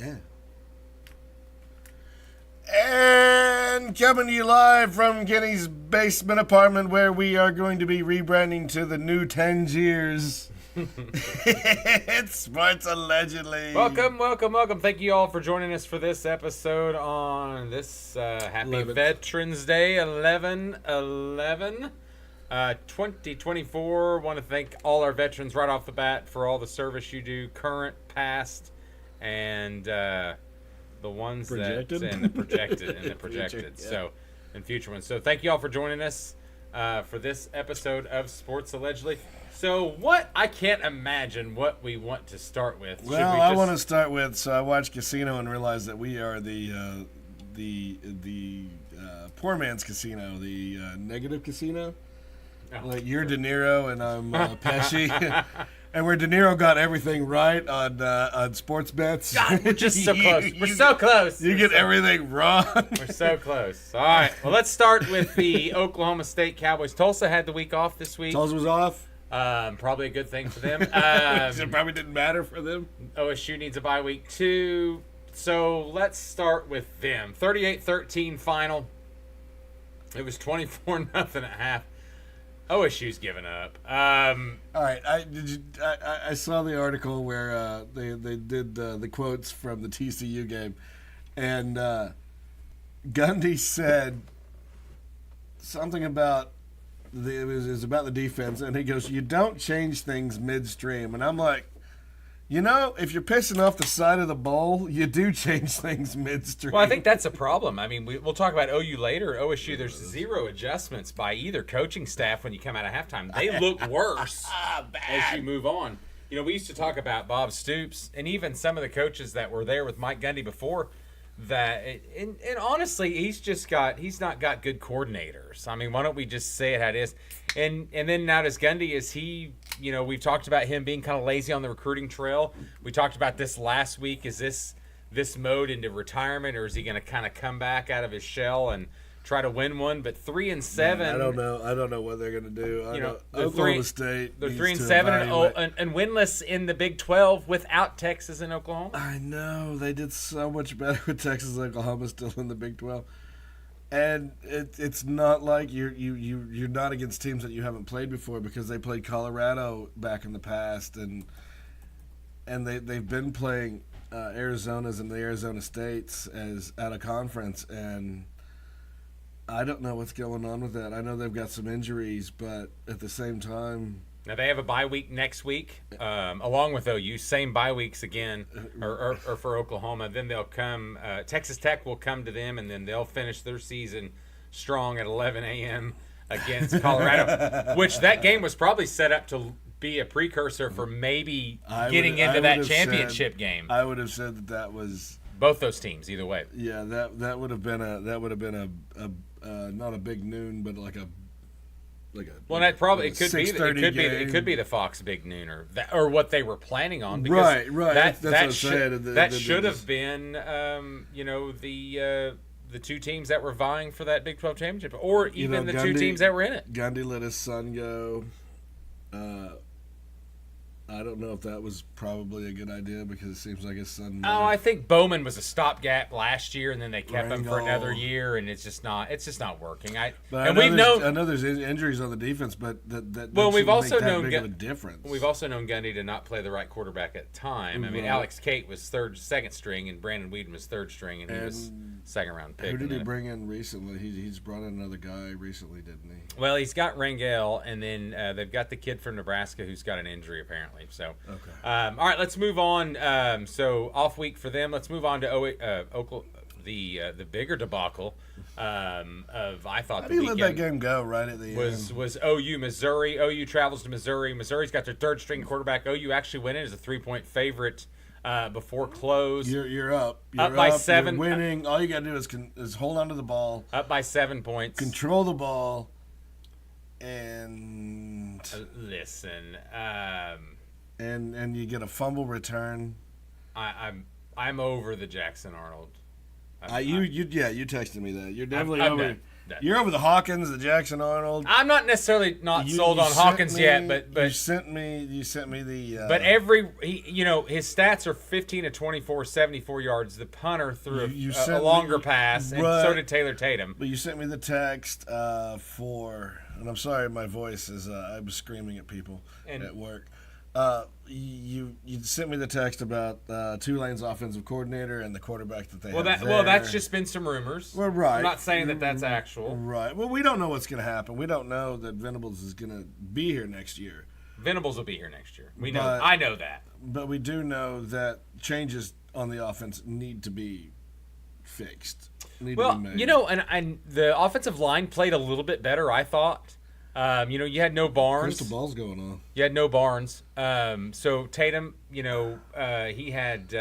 Yeah. And coming to you live from Kenny's basement apartment, where we are going to be rebranding to the new Tangiers. It's Sports Allegedly. Welcome. Thank you all for joining us for this episode on this happy 11th. Veterans Day, 11/11, 2024. Want to thank all our veterans right off the bat for all the service you do, current, past, and the ones Projected? and the projected Future, yeah. So, and future ones. So thank you all for joining us for this episode of Sports Allegedly. So I can't imagine what we want to start with. Well, I want to start with, so I watched Casino and realized that we are the poor man's casino, the negative casino. Oh, Like you're De Niro and I'm Pesci. And where De Niro got everything right on sports bets. God, we're just so close. We're so close. You get everything wrong. We're so close. All right. Well, let's start with the Oklahoma State Cowboys. Tulsa had the week off this week. Tulsa was off. Probably a good thing for them. It probably didn't matter for them. OSU needs a bye week too. So let's start with them. 38-13 final. It was 24-0 at half. OSU's given up. All right, I saw the article where they did the quotes from the TCU game, and Gundy said something about it was about the defense, and he goes, "You don't change things midstream," and I'm like, if you're pissing off the side of the bowl, you do change things midstream. Well, I think that's a problem. I mean, we'll talk about OU later. OSU, there's zero adjustments by either coaching staff when you come out of halftime. They look worse as you move on. We used to talk about Bob Stoops and even some of the coaches that were there with Mike Gundy before that. And honestly, he's not got good coordinators. I mean, why don't we just say it how it is? And then now does Gundy, is he, we've talked about him being kind of lazy on the recruiting trail. We talked about this last week. Is this mode into retirement, or is he going to kind of come back out of his shell and try to win one? But 3-7. Man, I don't know what they're going to do. Oklahoma State. They're 3-7 and winless in the Big 12 without Texas and Oklahoma. I know they did so much better with Texas and Oklahoma still in the Big 12. And it's not like you're not against teams that you haven't played before, because they played Colorado back in the past, and they've been playing Arizona's and the Arizona States as out of conference, and I don't know what's going on with that. I know they've got some injuries, but at the same time. Now they have a bye week next week, along with OU. Same bye weeks again, or for Oklahoma. Then they'll come. Texas Tech will come to them, and then they'll finish their season strong at 11 a.m. against Colorado. Which that game was probably set up to be a precursor for maybe getting into that championship game. I would have said that was both those teams. Either way. Yeah, that would have been a not a big noon, but like a. Well, that probably it could be the Fox Big Noon or what they were planning on. Because right. That's what I'm saying. That should have been the two teams that were vying for that Big 12 championship, or even the two teams that were in it. Gundy let his son go. I don't know if that was probably a good idea, because it seems like his son. I think Bowman was a stopgap last year, and then they kept him for another year, and it's just not working. I know there's injuries on the defense, but we've also known big of a difference. We've also known Gundy to not play the right quarterback at the time. I mean, Alex Cate was second string, and Brandon Weeden was third string, and he was second round pick. Who did he bring in recently? He's brought in another guy recently, didn't he? Well, he's got Rangel, and then they've got the kid from Nebraska who's got an injury apparently. So, okay. All right, let's move on. So off week for them. Let's move on to Oklahoma, the bigger debacle of I thought. How the do you weekend let that game go right at the end? Was OU Missouri. OU travels to Missouri. Missouri's got their third string quarterback. OU actually went in as a 3-point favorite before close. You're up. Up by 7. You're winning. All you got to do is hold on to the ball. Up by 7 points. Control the ball. And listen. And you get a fumble return. I'm over the Jackson Arnold. You texted me that. You're definitely over. You're over the Hawkins, the Jackson Arnold. I'm not necessarily sold on Hawkins yet, but you sent me the. But his stats are 15 to 24, 74 yards. The punter threw a longer pass, and so did Taylor Tatum. But you sent me the text and I'm sorry, my voice is. I was screaming at people at work. You sent me the text about Tulane's offensive coordinator and the quarterback that they have there. Well, that's just been some rumors. Well, right. I'm not saying that that's actual. Right. Well, we don't know what's going to happen. We don't know that Venables is going to be here next year. Venables will be here next year. We know. I know that. But we do know that changes on the offense need to be fixed. And the offensive line played a little bit better, I thought. You had no Barnes. Crystal ball's going on. You had no Barnes. So Tatum, he had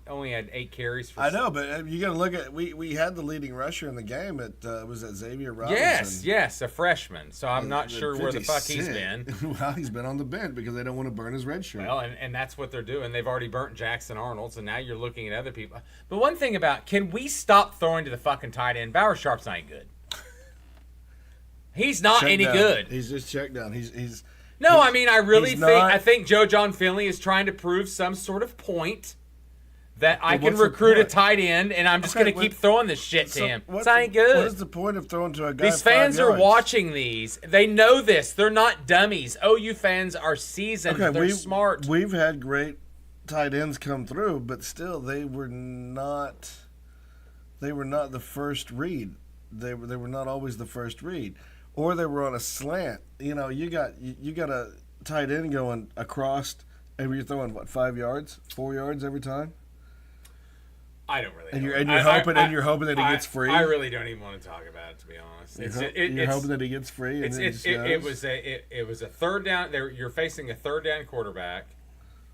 only had 8 carries. I know, but you got to look at we had the leading rusher in the game. Was that Xavier Robinson? Yes, a freshman. So I'm not sure where the fuck he's been. Well, he's been on the bench because they don't want to burn his red shirt. Well, and that's what they're doing. They've already burnt Jackson Arnold, so now you're looking at other people. But one thing can we stop throwing to the fucking tight end? Bauer Sharp's not good. He's not any good. He's just checked down. He's No, I mean, I think Joe John Finley is trying to prove some sort of point that I can recruit a tight end, and I'm just going to keep throwing this shit to him. It's not any good. What is the point of throwing to a guy? These fans are watching these. They know this. They're not dummies. OU fans are seasoned. They're smart. We've had great tight ends come through, but still, they were not the first read. They were not always the first read. Or they were on a slant. You got a tight end going across, and you're throwing 5 yards, 4 yards every time. I don't really. And you're hoping that he gets free. I really don't even want to talk about it, to be honest. You're hoping that he gets free. It was a third down. You're facing a third down quarterback.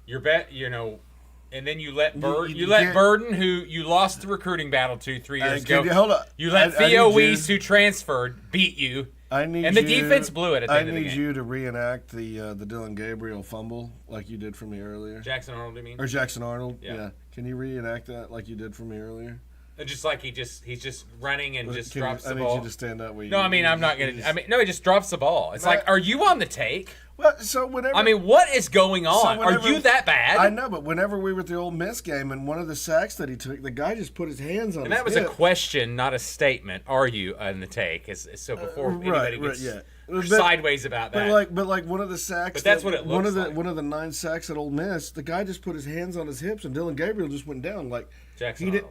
And then you let Burden, who you lost the recruiting battle to 3 years ago. Hold on. You let Theo Weiss, who transferred, beat you. The defense blew it at the end of the game. I need you to reenact the Dylan Gabriel fumble like you did for me earlier. Jackson Arnold, you mean? Or Jackson Arnold, yeah. Can you reenact that like you did for me earlier? Just like he's just running and just drops the ball. I need you to stand up. I'm not going to. No, he just drops the ball. It's like, are you on the take? Well, so whenever. What is going on? Are you that bad? I know, but whenever we were at the Ole Miss game and one of the sacks that he took, the guy just put his hands on his hip. And that was a question, not a statement. Are you on the take? So before anybody gets sideways about that. But like one of the sacks. But that's what it looks like. One of the 9 sacks at Ole Miss, the guy just put his hands on his hips and Dylan Gabriel just went down like Jackson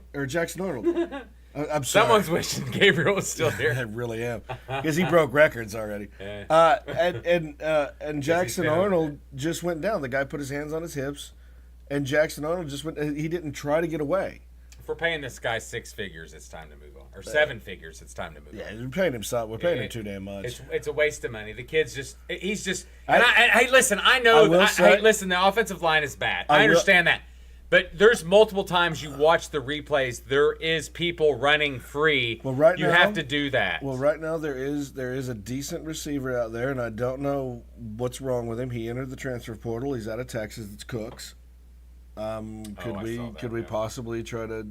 Arnold. I'm sorry. Someone's wishing Gabriel was still here. I really am, because he broke records already. And Jackson Arnold just went down. The guy put his hands on his hips, and Jackson Arnold just went. He didn't try to get away. If we're paying this guy 6 figures, it's time to move on. Or 7 figures, it's time to move on. Yeah, we're paying him something. We're paying him too damn much. It's a waste of money. The kid's he's just. Hey, listen. I know. The offensive line is bad. I understand that. But there's multiple times you watch the replays. There is people running free. Well, right now you have to do that. Well, right now there is a decent receiver out there, and I don't know what's wrong with him. He entered the transfer portal. He's out of Texas. It's Cooks. Could we possibly try to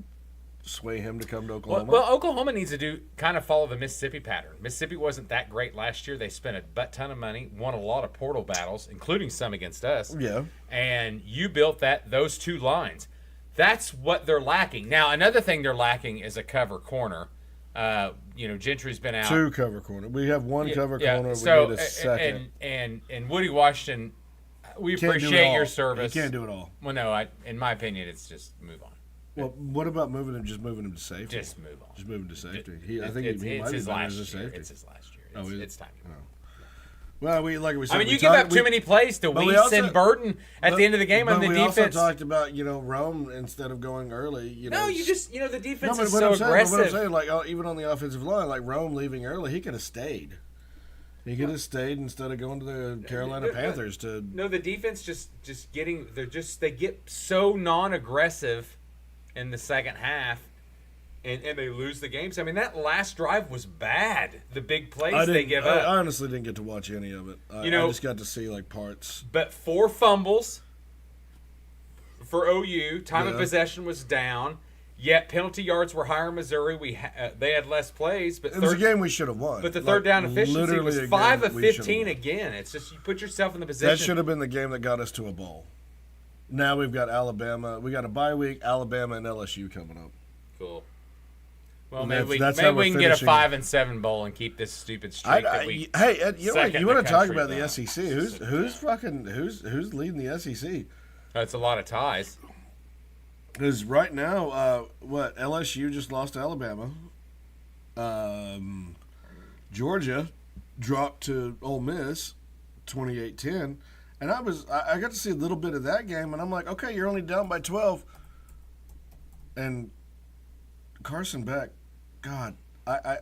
sway him to come to Oklahoma? Well, Oklahoma needs to follow the Mississippi pattern. Mississippi wasn't that great last year. They spent a butt ton of money, won a lot of portal battles, including some against us. Yeah. And you built those 2 lines. That's what they're lacking. Now, another thing they're lacking is a cover corner. Gentry's been out. 2 cover corner. We have 1 cover corner. So, we need a second. And Woody Washington, we appreciate your service. You can't do it all. Well, no, in my opinion, it's just move on. Well, what about moving him to safety? Just move on. Just move him to safety. I think he might be better as a safety. It's his last year. It's time to move on. Well, like we said, you give up too many plays to Weiss and Burden at the end of the game on the defense. We also talked about Rome instead of going early. The defense is so aggressive. What I'm saying, like even on the offensive line, like Rome leaving early, he could have stayed. He could have stayed instead of going to the Carolina Panthers to. No, the defense they get so non-aggressive in the second half. And they lose the games. I mean, that last drive was bad. The big plays they give up. I honestly didn't get to watch any of it. I just got to see parts. But 4 fumbles for OU. Time of possession was down. Yet penalty yards were higher in Missouri. They had less plays, but it was a game we should have won. But the third down efficiency was 5 of 15 won. again. It's just you put yourself in the position. That should have been the game that got us to a bowl. Now we've got Alabama. We got a bye week, Alabama and LSU coming up. Cool. Well, And maybe we that's can how we're get a finishing. 5-7 bowl and keep this stupid streak that we. Hey, Ed, you second want in to the talk country about the now. SEC? Who's leading the SEC? That's a lot of ties. Because right now, LSU just lost to Alabama. Georgia dropped to Ole Miss, 28-10. And I got to see a little bit of that game, and I'm like, okay, you're only down by 12. And Carson Beck, God,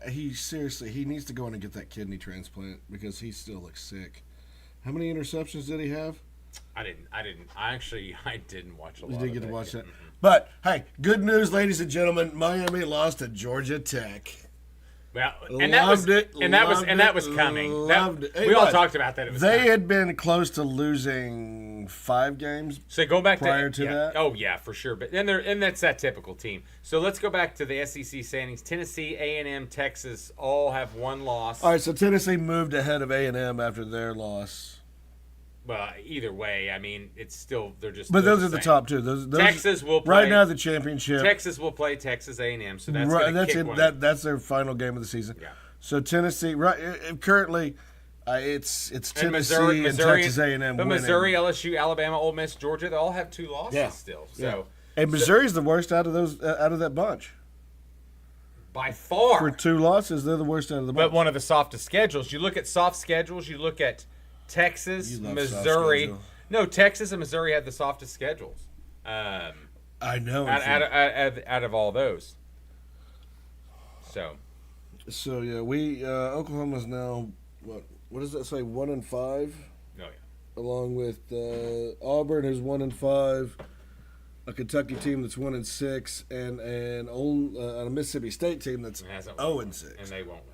he seriously, he needs to go in and get that kidney transplant because he still looks sick. How many interceptions did he have? I didn't watch a lot. You didn't get to that watch game. that. But, hey, good news, ladies and gentlemen. Miami lost to Georgia Tech. Well, and that was coming. Loved it. We all talked about that. It was They coming. had been close to losing 5 games. So go back prior to that. Oh yeah, for sure. But and that's that typical team. So let's go back to the SEC standings. Tennessee, A&M, Texas all have 1 loss. All right, so Tennessee moved ahead of A&M after their loss. Well, either way, I mean, it's still they're just. But they're those are the same. top 2. Those Texas will play right now the championship. Texas will play Texas A&M, so that's right, gonna that's kick it. one. That's their final game of the season. Yeah. So Tennessee, currently, it's Tennessee Missouri, and Texas A&M but winning. Missouri, LSU, Alabama, Ole Miss, Georgia, they all have 2 losses Yeah. still. Yeah. So And Missouri's the worst out of that bunch. by far, For 2 losses, they're the worst out of the bunch. but one of the softest schedules. You look at soft schedules. You look at Texas, You love Missouri. soft schedule. No, Texas and Missouri had the softest schedules. I know. Out of all those. So yeah, we Oklahoma's now what does that say? 1-5, Oh yeah. along with Auburn, who's 1-5, a Kentucky team that's 1-6, and a Mississippi State team that's It hasn't 0-6. won one, and they won't win one.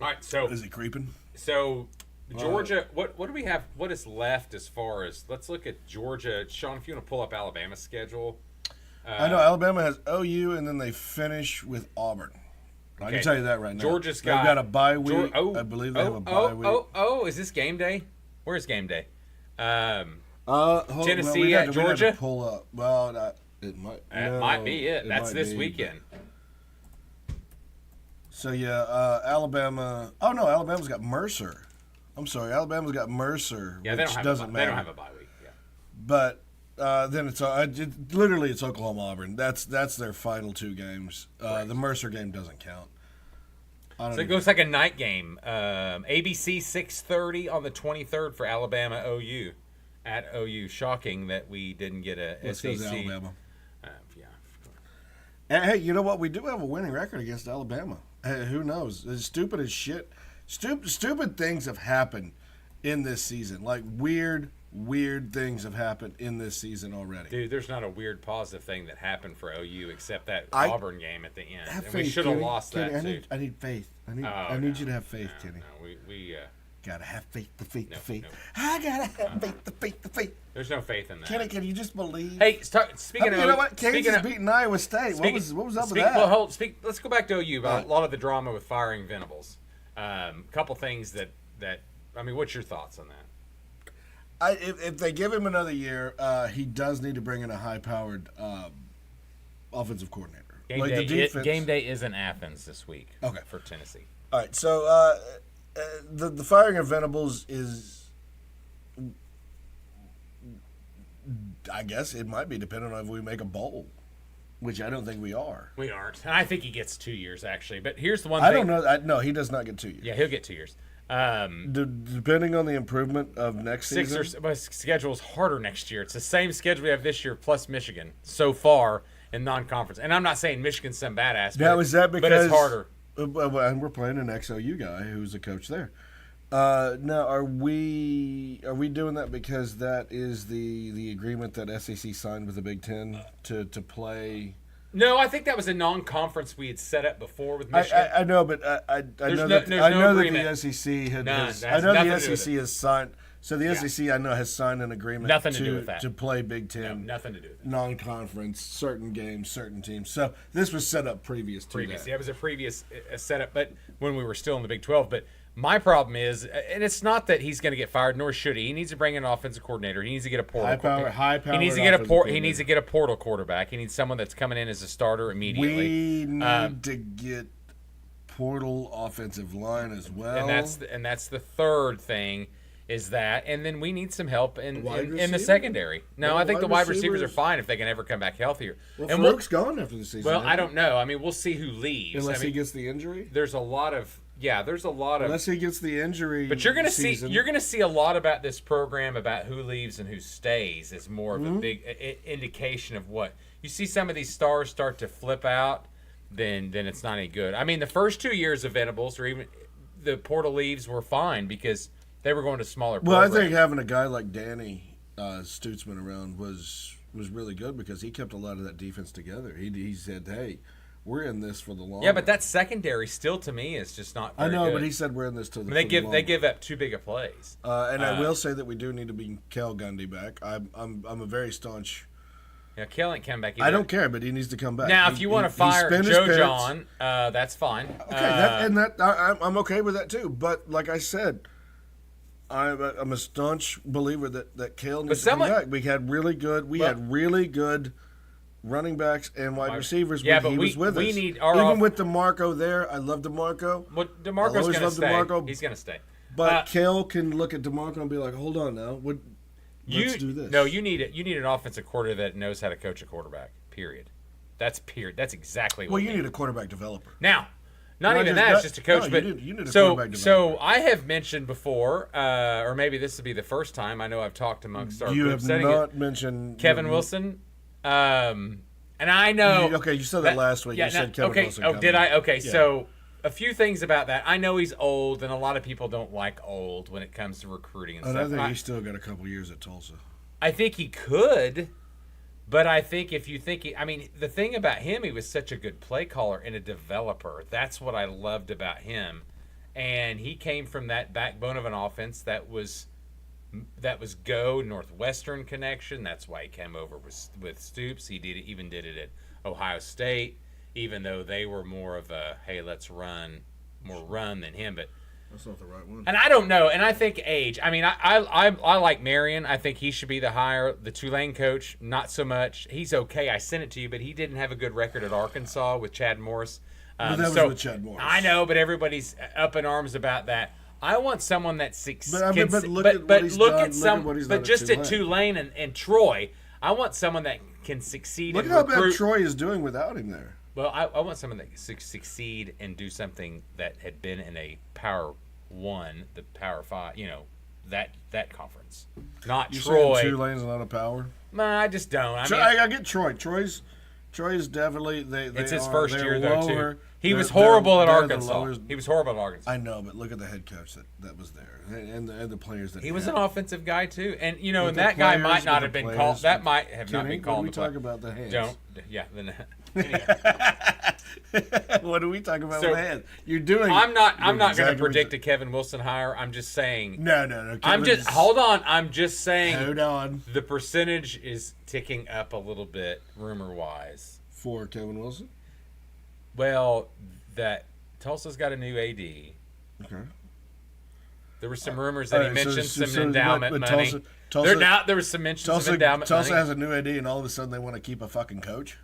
All right, so Is it creeping? Georgia, what do we have? What is left as far as? Let's look at Georgia. Sean, if you want to pull up Alabama's schedule. I know Alabama has OU, and then they finish with Auburn. I Okay. can tell you that right now. Georgia's They've got a bye week. I believe they have a bye week. Is this game day? Where's game day? Tennessee at Georgia? Pull up. Well, it might. That might be it. That's might this be. weekend. So yeah, Alabama. Oh no, Alabama's got Mercer. I'm sorry, Alabama's got Mercer, Yeah, they which don't have doesn't a, matter. They don't have a bye week. Yeah. But then it's literally it's Oklahoma Auburn. That's their final 2 games. Right. The Mercer game doesn't count. So it goes like a night game. ABC 6:30 on the 23rd for Alabama OU at OU. Shocking that we didn't get a Let's SEC. go to Alabama. Yeah. And, hey, you know what? We do have a winning record against Alabama. Hey, who knows? As stupid as shit. Stupid things have happened in this season. Like weird things have happened in this season already. Dude, there's not a weird positive thing that happened for OU except that Auburn game at the end. Have And faith, we should have Kenny. lost Kenny, that too. I need faith. I need No, you to have faith, no, Kenny. No, we Gotta have faith, the faith. No. I gotta have faith, the faith. there's no faith in that. Kenny, can you just believe? Hey, speaking of, you know what? Kansas speaking of, beating Iowa State. What was up with that? Well, let's go back to OU about a lot of the drama with firing Venables. Couple things that I mean, what's your thoughts on that? If they give him another year, he does need to bring in a high-powered offensive coordinator. Game day is in Athens this week. Okay. For Tennessee. All right, so the firing of Venables is, I guess it might be dependent on if we make a bowl, which I don't think we are. We aren't. And I think he gets 2 years actually. But here's the one I thing. don't know. No, he does not get 2 years. Yeah, he'll get 2 years. Depending on the improvement of next season. My schedule is harder next year. It's the same schedule we have this year plus Michigan so far in non-conference. And I'm not saying Michigan's some badass. Now, is that because? But it's harder. And we're playing an ex-OU guy who's a coach there. Now, are we doing that because that is the agreement that SEC signed with the Big Ten to play? No, I think that was a non-conference we had set up before with Michigan. I know, but I know that the SEC has signed So the SEC, I know, has signed an agreement Nothing to do with that. to play Big Ten. No, nothing to do with that. Non-conference, certain games, certain teams. So this was set up previous to that. Yeah, it was a previous setup, but when we were still in the Big 12. But my problem is, and it's not that he's going to get fired, nor should he. He needs to bring in an offensive coordinator. He needs to get a portal. High power. He needs to get a portal quarterback. He needs someone that's coming in as a starter immediately. We need to get portal offensive line as well. And that's the third thing. Is that, and then we need some help in the secondary. No, I think the wide receivers are fine if they can ever come back healthier. Well, and Farouk's gone after the season. Well, I don't know. I mean, we'll see who leaves. Unless he gets the injury. There's a lot of unless he gets the injury. But you're going to see a lot about this program about who leaves and who stays as more of a big indication of what you see. Some of these stars start to flip out, then it's not any good. I mean, the first 2 years of Venables or even the portal leaves were fine because they were going to smaller programs. Well, I think having a guy like Danny Stutzman around was really good because he kept a lot of that defense together. He said, hey, we're in this for the long Yeah, but that secondary still, to me, is just not very good. But he said we're in this till the They give up too big of plays. I will say that we do need to bring Kel Gundy back. I'm a very staunch... Yeah, Kel ain't come back either. I don't care, but he needs to come back. Now, if you want to fire Joe John, that's fine. Okay, I'm okay with that too. But like I said... I'm a staunch believer that Kale needs to come back. We had really good running backs and wide receivers when he was with us. Even with DeMarco there, I love DeMarco. Well, DeMarco's going to stay. DeMarco, he's going to stay. But Kale can look at DeMarco and be like, hold on now. Let's do this. No, you need an offensive coordinator that knows how to coach a quarterback, period. That's exactly what you need a quarterback developer. Now, not even that, it's just a coach. But you need a quarterback developer. So I have mentioned before, or maybe this will be the first time. I know I've talked amongst our group. You have not mentioned Kevin Wilson, and I know. You said that last week. You said Kevin Wilson. Oh, did I? Okay, yeah. So a few things about that. I know he's old, and a lot of people don't like old when it comes to recruiting and stuff. I think he's still got a couple years at Tulsa. I think he could. But I think if you think the thing about him, he was such a good play caller and a developer. That's what I loved about him. And he came from that backbone of an offense that was go Northwestern connection. That's why he came over with Stoops. He even did it at Ohio State, even though they were more of a, hey, let's run than him. But that's not the right one. And I don't know. And I think age. I mean, I like Marion. I think he should be the hire. The Tulane coach, not so much. He's okay. I sent it to you, but he didn't have a good record at Arkansas with Chad Morris. But that was with Chad Morris. I know, but everybody's up in arms about that. I want someone that succeeds. But look at what he's done. But just at Tulane and Troy, I want someone that can succeed. Look at how bad Troy is doing without him there. Well, I want someone that can succeed and do something that had been in a Power 1, the Power 5, that conference. Not Troy. Saying Tulane's not a power? No, I just don't. I get Troy. Troy is definitely it's his first year though too. He was horrible at Arkansas. He was horrible at Arkansas. I know, but look at the head coach that was there, and the players that he was an offensive guy too, and and that guy might not have been called. That might have not been called. We talk about the hands. What do we talk about with hands? You're doing. I'm not going to predict a Kevin Wilson hire. I'm just saying. No. Hold on. I'm just saying. Hold on. The percentage is ticking up a little bit, rumor wise. For Kevin Wilson. Well, that Tulsa's got a new AD. Okay. There were some rumors that he mentioned some endowment money. There was some mentions of endowment money. Tulsa has a new AD, and all of a sudden they want to keep a fucking coach.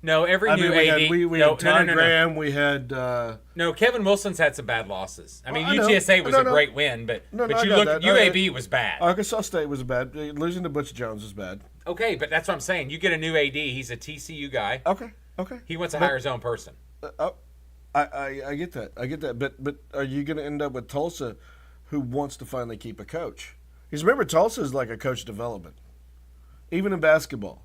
No, every new AD. We had Todd Graham. We had. No, Kevin Wilson's had some bad losses. I mean, UTSA was a great win, but you look, UAB was bad. Arkansas State was bad. Losing to Butch Jones was bad. Okay, but that's what I'm saying. You get a new AD. He's a TCU guy. Okay. He wants to hire his own person. I get that. But are you going to end up with Tulsa, who wants to finally keep a coach? Because remember, Tulsa is like a coach development, even in basketball.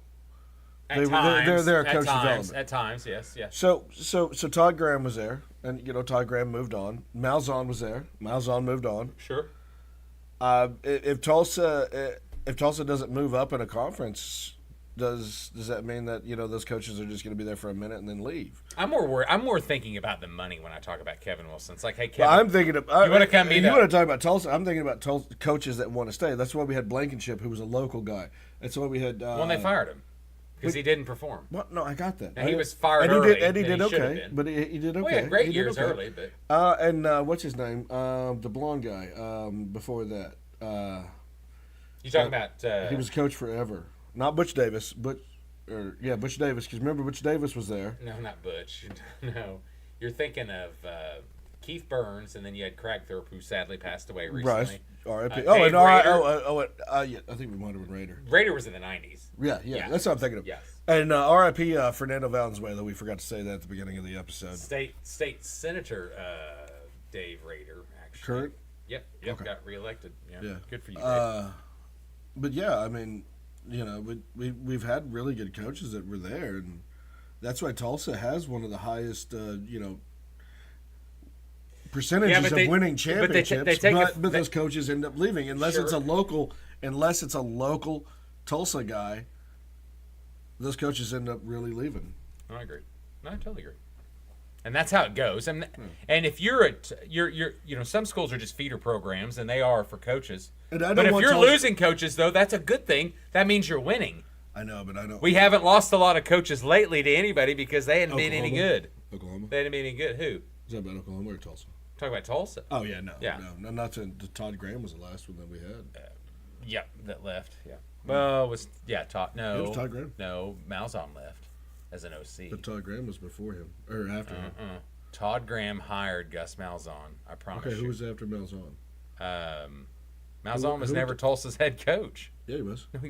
They're a coach development. At times, yes. So Todd Graham was there, and Todd Graham moved on. Malzahn was there. Malzahn moved on. Sure. If Tulsa doesn't move up in a conference, does that mean that those coaches are just going to be there for a minute and then leave? I'm more worried. I'm more thinking about the money when I talk about Kevin Wilson. It's like, hey, Kevin, Well, I'm thinking of you want to come meet You up? want to talk about Tulsa? I'm thinking about coaches that want to stay. That's why we had Blankenship, who was a local guy. That's why we had. Well, they fired him because he didn't perform. Well, no, I got that. And he was fired and early. And he did should have okay, been. but he did okay. Well, he had great years okay. early, but And what's his name? The blonde guy. Before that, you talking about? he was a coach forever. Not Butch Davis, Butch Davis. Because remember, Butch Davis was there. No, not Butch. No, you're thinking of Keith Burns, and then you had Cragthorpe, who sadly passed away recently. R.I.P. Dave Rader. Yeah, I think we might have been Raider. Raider was in the 90s. Yeah, that's what I'm thinking of. Yes. And R.I.P. Fernando Valenzuela. We forgot to say that at the beginning of the episode. State Senator Dave Rader, actually. Kurt? Yep, Okay. got reelected. Yeah, good for you, Dave. But yeah, I mean, we've had really good coaches that were there, and that's why Tulsa has one of the highest, percentages of winning championships. But those coaches end up leaving unless it's a local Tulsa guy. Those coaches end up really leaving. I agree. I totally agree. And that's how it goes. And if you're some schools are just feeder programs, and they are for coaches. But if you're losing coaches, though, that's a good thing. That means you're winning. I know, but I don't. We haven't lost a lot of coaches lately to anybody because they hadn't been any good. Oklahoma? They hadn't been any good. Who? Is that about Oklahoma or Tulsa? Talk about Tulsa. Oh, yeah, no. Yeah. No, not to Todd Graham was the last one that we had. Yep, that left. Yeah. Well, it was Todd. No, it was Todd Graham. No, Malzahn left as an OC. But Todd Graham was before him or after him. Todd Graham hired Gus Malzahn. I promise. Okay, who was after Malzahn? Malzahn was never Tulsa's head coach. Yeah, he was. No, he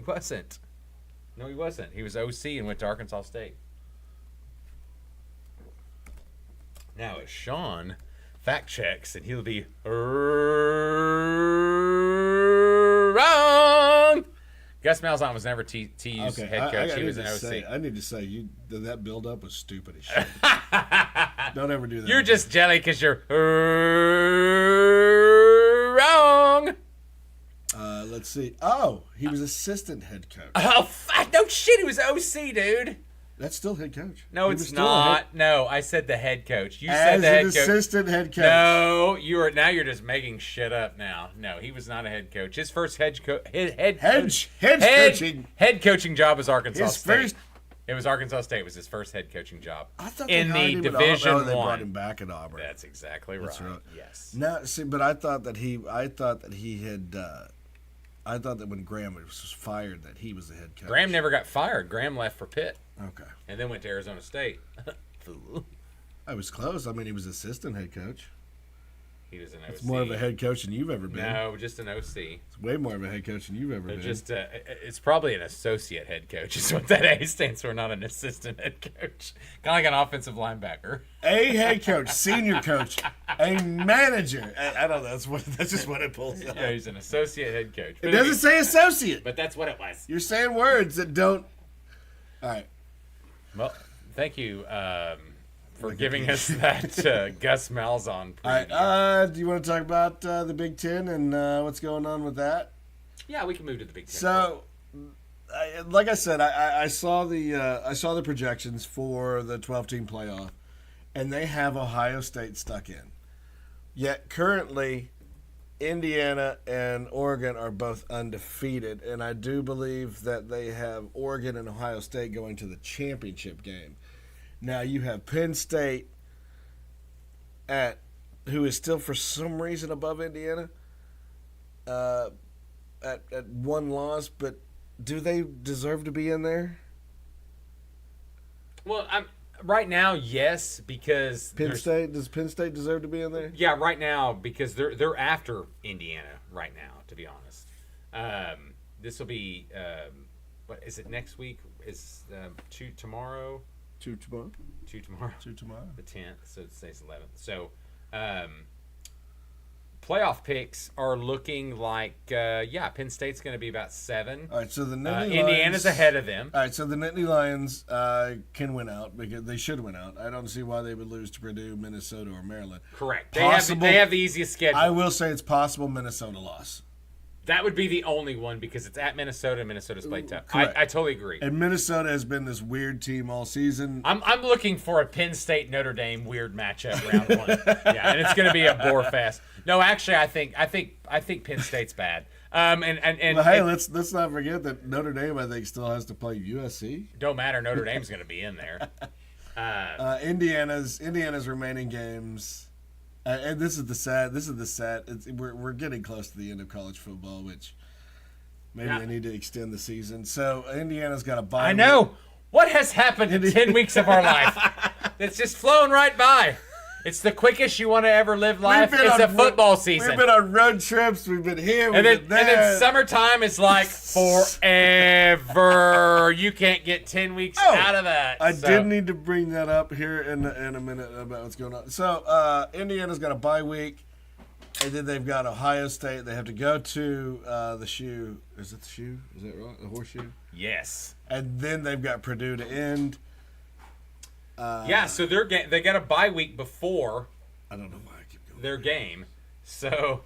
wasn't. He was OC and went to Arkansas State. Now, as Sean fact checks, and he'll be wrong. Gus Malzahn was never TU's head coach. He was an OC. I need to say, that build-up was stupid as shit. Don't ever do that. You're just jelly because you're wrong. Let's see. Oh, he was assistant head coach. Oh, no shit. He was OC, dude. That's still head coach. No, it's not. No, I said the head coach. You said the head coach. As an assistant head coach. No, you're just making shit up now. No, he was not a head coach. His first head coaching job was Arkansas State. It was Arkansas State. Was his first head coaching job in the Division I. They brought him back at Auburn. That's exactly right. That's right. Yes. Now, see, but I thought that when Graham was fired, that he was the head coach. Graham never got fired. Graham left for Pitt. Okay. And then went to Arizona State. I was close. I mean, he was assistant head coach. He was an OC. It's more of a head coach than you've ever been. No, just an OC. It's way more of a head coach than you've ever been. It's probably an associate head coach is what that A stands for, not an assistant head coach. Kind of like an offensive linebacker. A head coach, senior coach, a manager. I don't know. That's just what it pulls out. Yeah, he's an associate head coach. It doesn't say associate. But that's what it was. You're saying words that don't. All right. Well, thank you for giving us that Gus Malzahn preview. All right. Do you want to talk about the Big Ten and what's going on with that? Yeah, we can move to the Big Ten. So, like I said, I saw the projections for the 12-team playoff, and they have Ohio State stuck in. Yet currently, Indiana and Oregon are both undefeated, and I do believe that they have Oregon and Ohio State going to the championship game. Now you have Penn State who is still for some reason above Indiana at one loss, but do they deserve to be in there? Well, right now, yes, because does Penn State deserve to be in there? Yeah, right now because they're after Indiana right now. To be honest, this will be what is it next week? Is 2 tomorrow? 2 tomorrow. 2 tomorrow. 2 tomorrow. The 10th, so today's 11th. So, playoff picks are looking like Penn State's going to be about 7. All right, so the Nittany Indiana's ahead of them. All right, so the Nittany Lions can win out because they should win out. I don't see why they would lose to Purdue, Minnesota, or Maryland. Correct. They have the easiest schedule. I will say it's possible Minnesota loss. That would be the only one because it's at Minnesota and Minnesota's played tough. Correct. I totally agree. And Minnesota has been this weird team all season. I'm looking for a Penn State Notre Dame weird matchup round one. Yeah, and it's going to be a bore fest. No, actually, I think Penn State's bad. Well, hey, let's not forget that Notre Dame, I think, still has to play USC. Don't matter. Notre Dame's going to be in there. Indiana's remaining games, and this is the sad. We're getting close to the end of college football, which maybe they need to extend the season. So Indiana's got a bye. I know what has happened in 10 weeks of our life. It's just flown right by. It's the quickest you want to ever live life. It's a football season. We've been on road trips. We've been here. And then summertime is like forever. You can't get 10 weeks out of that. I did need to bring that up here in a minute about what's going on. So Indiana's got a bye week, and then they've got Ohio State. They have to go to the Shoe. Is it the Shoe? Is that right? The Horseshoe? Yes. And then they've got Purdue to end. So they got a bye week before. I don't know why I keep going. Their game, so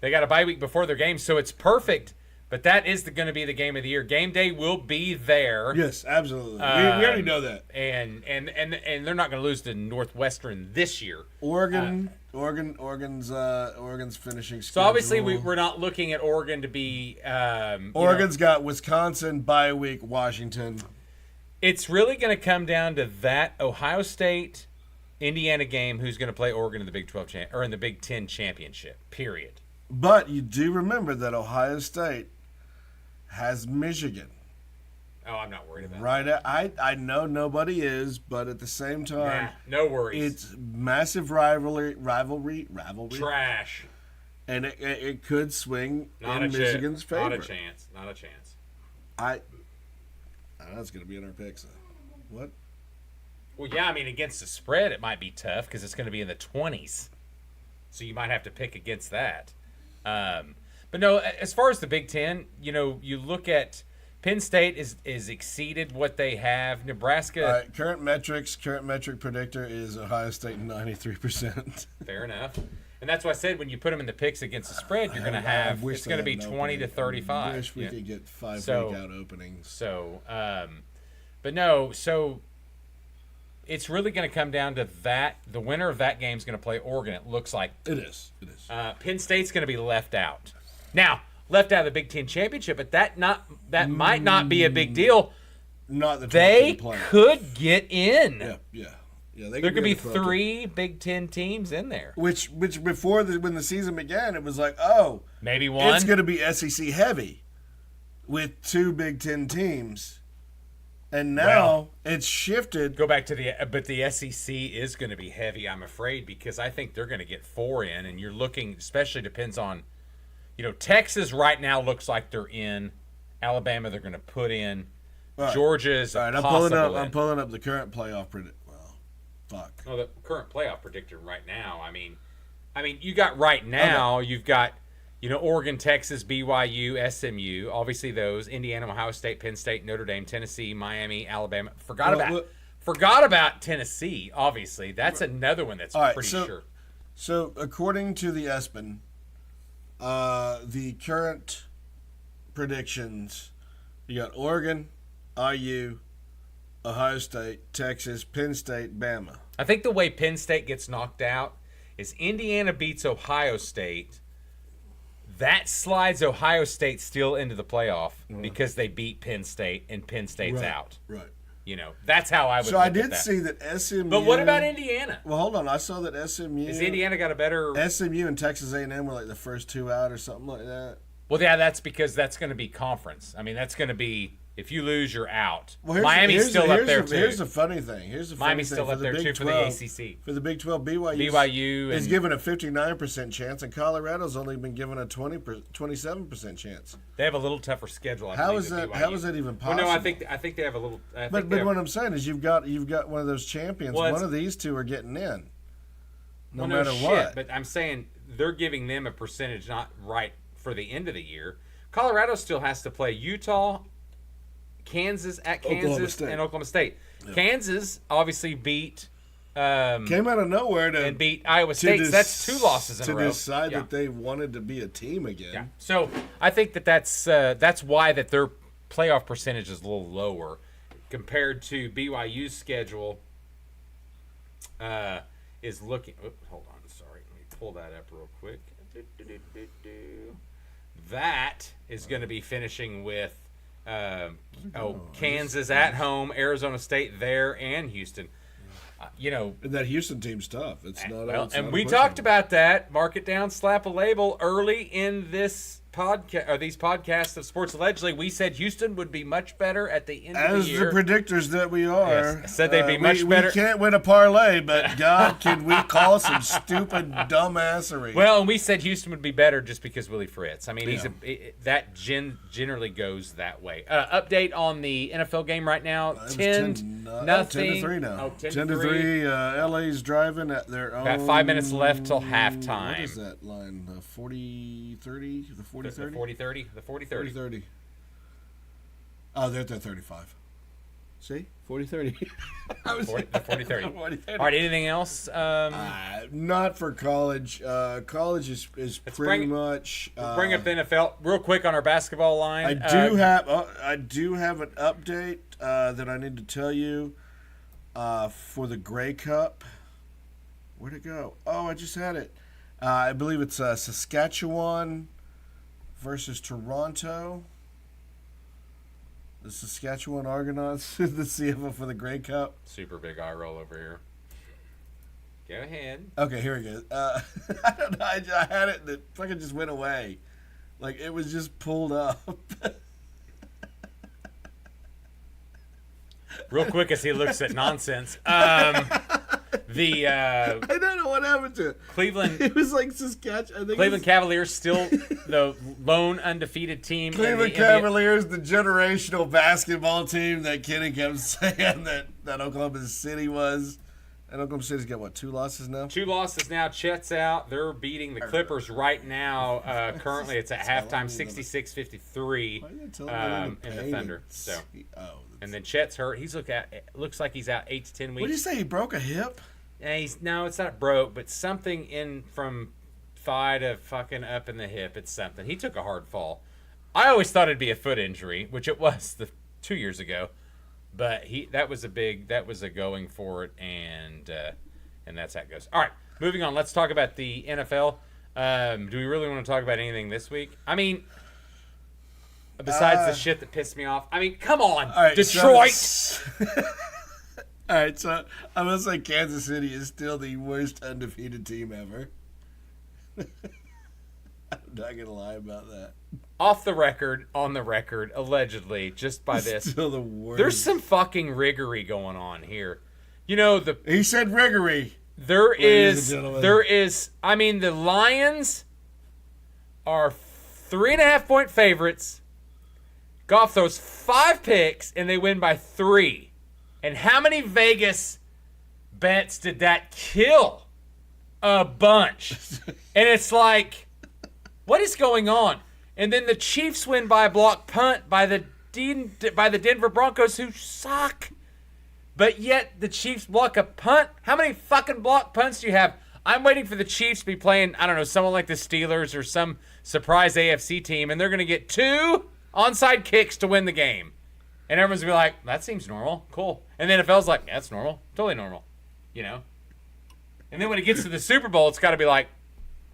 they got a bye week before their game, so it's perfect. But that is going to be the game of the year. Game day will be there. Yes, absolutely. We already know that. And they're not going to lose to Northwestern this year. Oregon's finishing schedule. So obviously we're not looking at Oregon to be. Oregon's got Wisconsin, bye week, Washington. It's really going to come down to that Ohio State, Indiana game. Who's going to play Oregon in the Big 12 or in the Big 10 championship? Period. But you do remember that Ohio State has Michigan. Oh, I'm not worried about that. I know nobody is, but at the same time, no worries. It's massive rivalry. Trash. And it could swing in Michigan's favor. Not a chance. That's going to be in our picks. What? Well, yeah, I mean, against the spread, it might be tough because it's going to be in the 20s. So you might have to pick against that. But no, as far as the Big Ten, you look at Penn State is exceeded what they have. Nebraska. Current metric predictor is Ohio State 93%. Fair enough. And that's why I said when you put them in the picks against the spread, you're going to have it's going to be 20 to 35. I wish we could get 5 breakout openings. So, but no, so it's really going to come down to that. The winner of that game is going to play Oregon. It looks like it is. Penn State's going to be left out. Now, left out of the Big Ten championship, but that might not be a big deal. Not the they could get in. Yeah. There could be 3 Big Ten teams in there. Which before when the season began, it was like, maybe one. It's going to be SEC heavy with 2 Big Ten teams, and now it's shifted. Go back to but the SEC is going to be heavy, I'm afraid, because I think they're going to get 4 in, and you're looking, especially depends on, Texas right now looks like they're in. Alabama they're going to put in. Right. Georgia is I'm pulling up the current playoff prediction. Fuck. No, the current playoff predictor right now. I mean, you got right now. Okay. You've got, Oregon, Texas, BYU, SMU. Obviously, those Indiana, Ohio State, Penn State, Notre Dame, Tennessee, Miami, Alabama. Forgot about Tennessee. Obviously, that's another one that's pretty sure. So, according to the ESPN, the current predictions, you got Oregon, IU, Ohio State, Texas, Penn State, Bama. I think the way Penn State gets knocked out is Indiana beats Ohio State. That slides Ohio State still into the playoff because they beat Penn State and Penn State's out. Right. That's how I would So I did see that SMU. But what about Indiana? Well, hold on. I saw that SMU. Has Indiana got a better. SMU and Texas A&M were like the first 2 out or something like that. Well, yeah, that's because that's going to be conference. I mean, that's going to be. If you lose, you're out. Well, Miami's still up there, too. Here's the funny thing. Miami's still up there, too, for the ACC. For the Big 12, BYU is given a 59% chance, and Colorado's only been given a 27% chance. They have a little tougher schedule, How is that even possible? Well, no, I think they have a little. But what I'm saying is you've got one of those champions. One of these 2 are getting in, no matter what. But I'm saying they're giving them a percentage not right for the end of the year. Colorado still has to play Utah, Kansas and Oklahoma State. Yeah. Kansas obviously beat Came out of nowhere and beat Iowa State. That's 2 losses in a row. To decide that they wanted to be a team again. Yeah. So I think that's why that their playoff percentage is a little lower compared to BYU's schedule. Is looking. Hold on, sorry. Let me pull that up real quick. That is going to be finishing with Kansas at home, Arizona State there, and Houston. And that Houston team's tough. It's not. Well, it's and not we talked about that. Mark it down, slap a label early in this podcast or these podcasts of Sports Allegedly. We said Houston would be much better at the end of the year. As the predictors that we are, yes, I said they'd be much better. We can't win a parlay, but God, can we call some stupid dumbassery? Well, and we said Houston would be better just because Willie Fritz. I mean, generally goes that way. Update on the NFL game right now: 10-0. 10-3 now. Oh, 10-3. LA's driving at their own. About 5 minutes left till halftime. What is that line? 40-30? The 40-30? The 40-30? The 40-30. 40-30. Oh, they're at their 35. See? 40-30. The 40-30. All right, anything else? Not for college. College is pretty much. Bring up the NFL real quick on our basketball line. I do have an update that I need to tell you for the Grey Cup. Where'd it go? Oh, I just had it. I believe it's Saskatchewan versus Toronto. The Saskatchewan Argonauts, the CFO for the Grey Cup. Super big eye roll over here. Go ahead. Okay, here we go. I don't know. I had it and it fucking just went away. Like, it was just pulled up. Real quick as he looks at nonsense. I don't know what happened to it. Cleveland. It was like Saskatchewan. Cleveland Cavaliers still the lone undefeated team. Cleveland Cavaliers, the generational basketball team that Kenny kept saying that Oklahoma City was. And Oklahoma City's got, what, 2 losses now? 2 losses now. Chet's out. They're beating the Clippers right now. Currently, it's at halftime, 66-53 in the Thunder. So, and then Chet's hurt. Looks like he's out 8 to 10 weeks. What did you say? He broke a hip? No, it's not broke, but something in from thigh to fucking up in the hip. It's something. He took a hard fall. I always thought it'd be a foot injury, which it was 2 years ago. But that was a going for it, and that's how it goes. All right, moving on. Let's talk about the NFL. Do we really want to talk about anything this week? I mean, besides the shit that pissed me off. I mean, come on, right, Detroit. All right, so I'm going to say Kansas City is still the worst undefeated team ever. I'm not going to lie about that. Off the record, on the record, allegedly, just by this. Still the worst. There's some fucking riggery going on here. He said riggery. There is, I mean, the Lions are 3.5-point favorites. Goff throws 5 picks, and they win by 3. And how many Vegas bets did that kill? A bunch. And it's like, what is going on? And then the Chiefs win by a block punt by the Denver Broncos, who suck. But yet the Chiefs block a punt. How many fucking block punts do you have? I'm waiting for the Chiefs to be playing, I don't know, someone like the Steelers or some surprise AFC team, and they're going to get 2 onside kicks to win the game. And everyone's going to be like, that seems normal. Cool. And the NFL's like, yeah, that's normal. Totally normal. You know? And then when it gets to the Super Bowl, it's got to be like,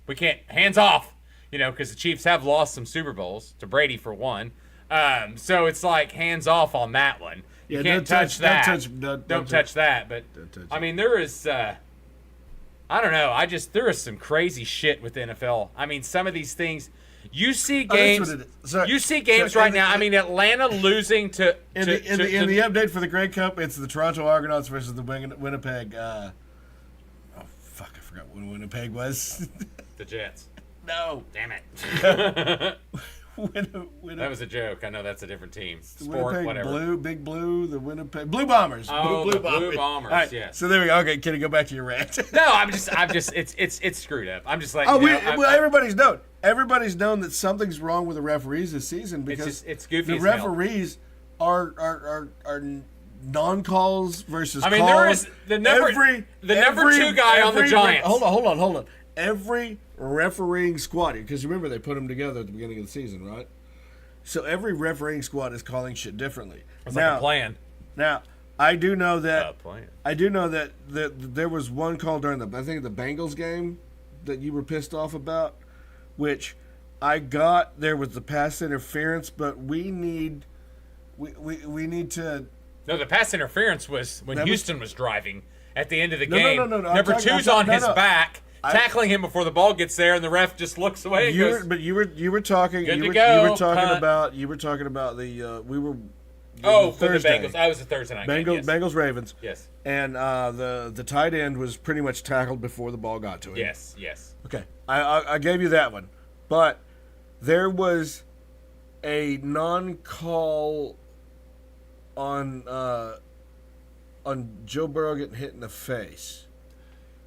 we can't, hands off. You know, because the Chiefs have lost some Super Bowls to Brady for one. So it's like hands off on that one. You can't touch that. Don't touch that. But, I mean, there is, I don't know. There is some crazy shit with the NFL. I mean, some of these things, you see games. Right now. I mean, Atlanta losing to. In the update for the Grey Cup, it's the Toronto Argonauts versus the Winnipeg. I forgot what Winnipeg was. The Jets. No. Damn it. Winnipeg. That was a joke. I know that's a different team. Sport, Winnipeg whatever. Big Blue, the Winnipeg Blue Bombers. Oh, Blue Bombers. All right, yes. So there we go. Okay, can you go back to your rant? No, I'm just. It's screwed up. I'm just like. Everybody's known. Everybody's known that something's wrong with the referees this season because it's goofy. The referees are non-calls versus I mean, calls. there is the number two guy on the Giants. Hold on. Every refereeing squad, because remember they put them together at the beginning of the season, right? So every refereeing squad is calling shit differently. It's like a plan. Now, I do know that there was one call during the Bengals game that you were pissed off about, which I got. There was the pass interference, but we need to. No, the pass interference was when Houston was driving at the end of the game. No. Number two's on his back, tackling him before the ball gets there, and the ref just looks away and goes. But you were talking. Good you to were, go, you were talking punt. about. You were talking about the. We were. Oh, for Thursday. the Bengals. I was a Thursday night game. Yes. Bengals Ravens. Yes. And the tight end was pretty much tackled before the ball got to him. Yes. Okay, I gave you that one, but there was a non-call on Joe Burrow getting hit in the face,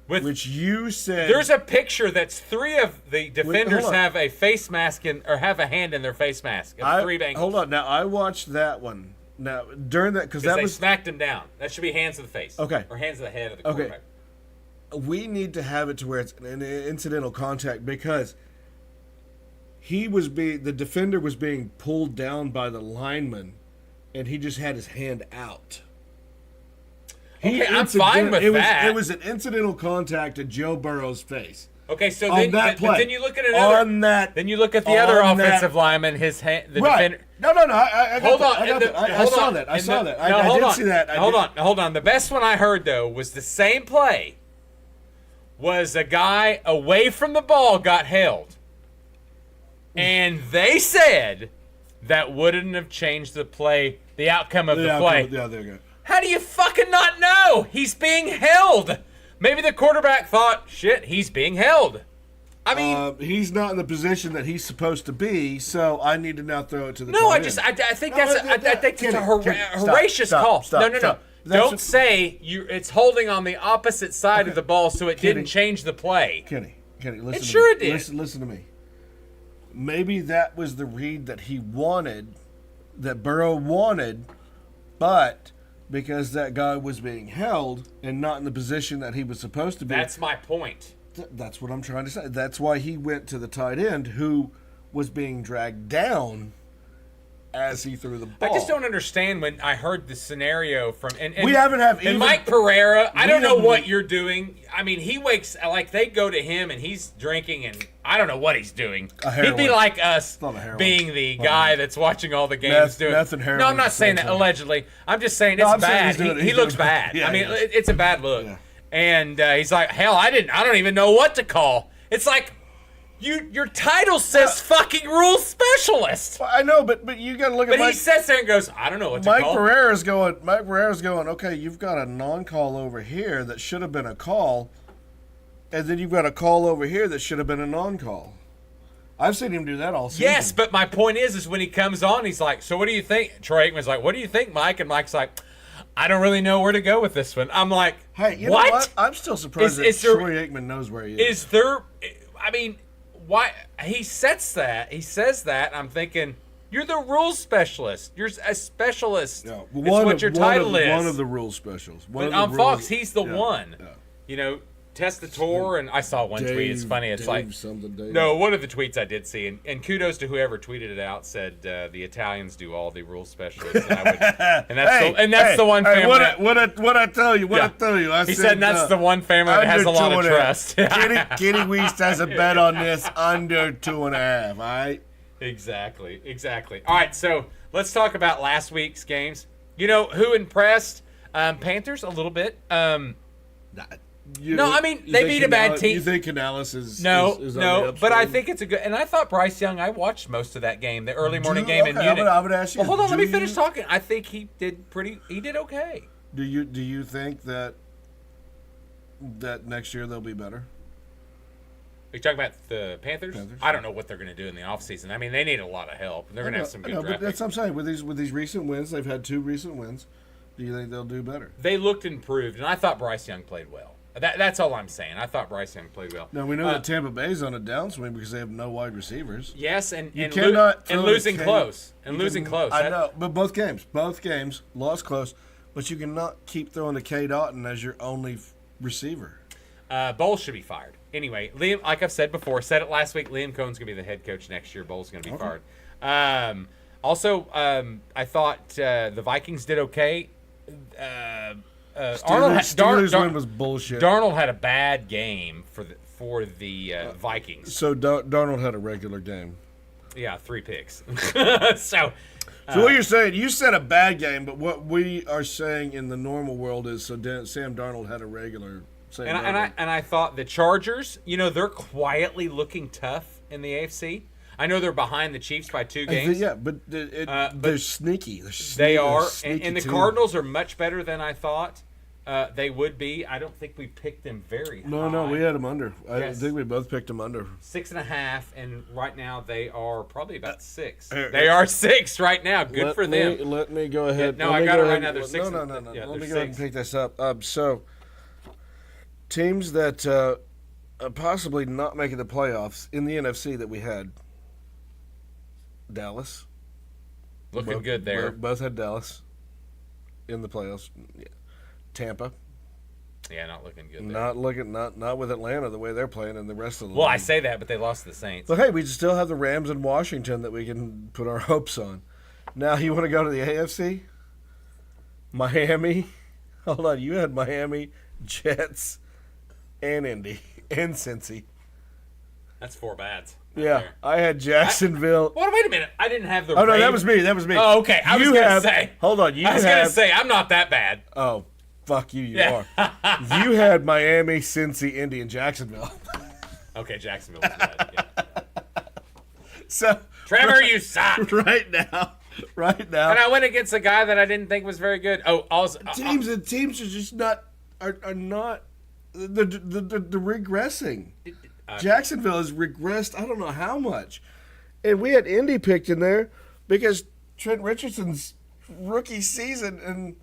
which you said. There's a picture that's three of the defenders hold on. have a face mask or have a hand in their face mask. Three Bengals. Hold on, now I watched that one. Now during that because that they was smacked him down. That should be hands to the face. Okay. Or hands to the head of the quarterback. We need to have it to where it's an incidental contact because the defender was being pulled down by the lineman, and he just had his hand out. Okay, I'm fine with that. It was an incidental contact to Joe Burrow's face. Okay, so on then, that play. But then you look at another. Then you look at the other offensive lineman. His hand, the defender. No. I got that. I saw that. I did see that. Hold on. The best one I heard though was the same play. Was a guy away from the ball got held, and they said that wouldn't have changed the outcome of the play. Yeah, there you go. How do you fucking not know? He's being held. Maybe the quarterback thought, shit, he's being held. I mean, he's not in the position that he's supposed to be, so I need to now throw it to the. No, I think that's a horrendous call. No. Don't say it's holding on the opposite side of the ball, so it didn't change the play. Kenny, listen. It sure did. Listen to me. Maybe that was the read that he wanted, that Burrow wanted, but because that guy was being held and not in the position that he was supposed to be. That's my point. That's what I'm trying to say. That's why he went to the tight end who was being dragged down as he threw the ball. I just don't understand when I heard the scenario from we haven't had and Mike Pereira. I don't know what you're doing. I mean, he wakes like they go to him and he's drinking and I don't know what he's doing. He'd be like us being the guy that's watching all the games doing. No, I'm not saying that allegedly. I'm just saying it's bad. He looks bad. Yeah, I mean, it's a bad look. Yeah. And he's like, hell, I don't even know what to call. It's like. Your title says fucking rule specialist. I know, but you got to look at. But he sits there and goes, I don't know what to call. Mike Pereira's going. Okay, you've got a non-call over here that should have been a call, and then you've got a call over here that should have been a non-call. I've seen him do that all season. Yes, but my point is when he comes on, he's like, so what do you think? Troy Aikman's like, what do you think, Mike? And Mike's like, I don't really know where to go with this one. I'm like, hey, you know what? I'm still surprised that Troy Aikman knows where he is. Is there? I mean. Why he says that? I'm thinking you're the rules specialist. You're a specialist. Yeah, it's what your title is. One of the rules specialists. On Fox, he's the one. Yeah. You know, testator, and I saw one tweet. It's funny. It's like no, one of the tweets I did see, and kudos to whoever tweeted it out. Said the Italians do all the rules specialists, and that's the one family. What I tell you? I tell you? He said that's the one family that has a lot of trust. Kitty Weast has a bet on this under 2.5. All right. Exactly. All right, so let's talk about last week's games. You know who impressed? Panthers a little bit. I mean they beat a bad team. You think Canales is no, but I upstream? think it's a good. And I thought Bryce Young. I watched most of that game, the early morning game in Munich. I would ask you. Well, hold on, let me finish talking. I think he did okay. Do you think that next year they'll be better? Are you talking about the Panthers? I don't know what they're going to do in the offseason. I mean, they need a lot of help. They're going to have some good draft but that's what I'm saying. With these recent wins, they've had 2 recent wins. Do you think they'll do better? They looked improved, and I thought Bryce Young played well. That's all I'm saying. I thought Bryce Young played well. Now, we know that Tampa Bay's on a downswing because they have no wide receivers. Yes, and losing close. I know, but both games lost close. but you cannot keep throwing to K. Dotton as your only receiver. Bowles should be fired. Anyway, Liam, like I've said before, said it last week, Liam Cohn's going to be the head coach next year. Bowles is going to be fired. Also, I thought the Vikings did okay. Steelers win was bullshit. Darnold had a bad game for the Vikings. So Darnold had a regular game. Yeah, 3 picks. So what you're saying, you said a bad game, but what we are saying in the normal world is Sam Darnold had a regular. And I thought the Chargers, they're quietly looking tough in the AFC. I know they're behind the Chiefs by 2 games. But they're sneaky. They are, and the Cardinals are much better than I thought they would be. I don't think we picked them very high. No, we had them under. I think we both picked them under 6.5, and right now they are probably about 6. They are 6 right now. Good for them. Let me go ahead. I got it right now. They're 6. No. Let me go ahead and pick this up. So teams that possibly not making the playoffs in the NFC that we had. Dallas. Looking good there. Both had Dallas in the playoffs. Yeah. Tampa. Yeah, not looking good there. Not with Atlanta the way they're playing and the rest of the Well, league. I say that, but they lost to the Saints. But hey, we still have the Rams and Washington that we can put our hopes on. Now you want to go to the AFC? Miami. Hold on, you had Miami, Jets, and Indy, and Cincy. That's 4 bads. Yeah, there. I had Jacksonville. Wait a minute. I didn't have the. Oh no, that was me. Oh, okay. I was gonna say. Hold on, I was gonna say I'm not that bad. Oh, fuck you! You are. You had Miami, Cincy, Indy, and Jacksonville. Okay, Jacksonville was bad. Yeah. So Trevor, you suck. Right now. And I went against a guy that I didn't think was very good. Oh, also teams are just not are not. They're regressing. Jacksonville has regressed. I don't know how much, and we had Indy picked in there because Trent Richardson's rookie season,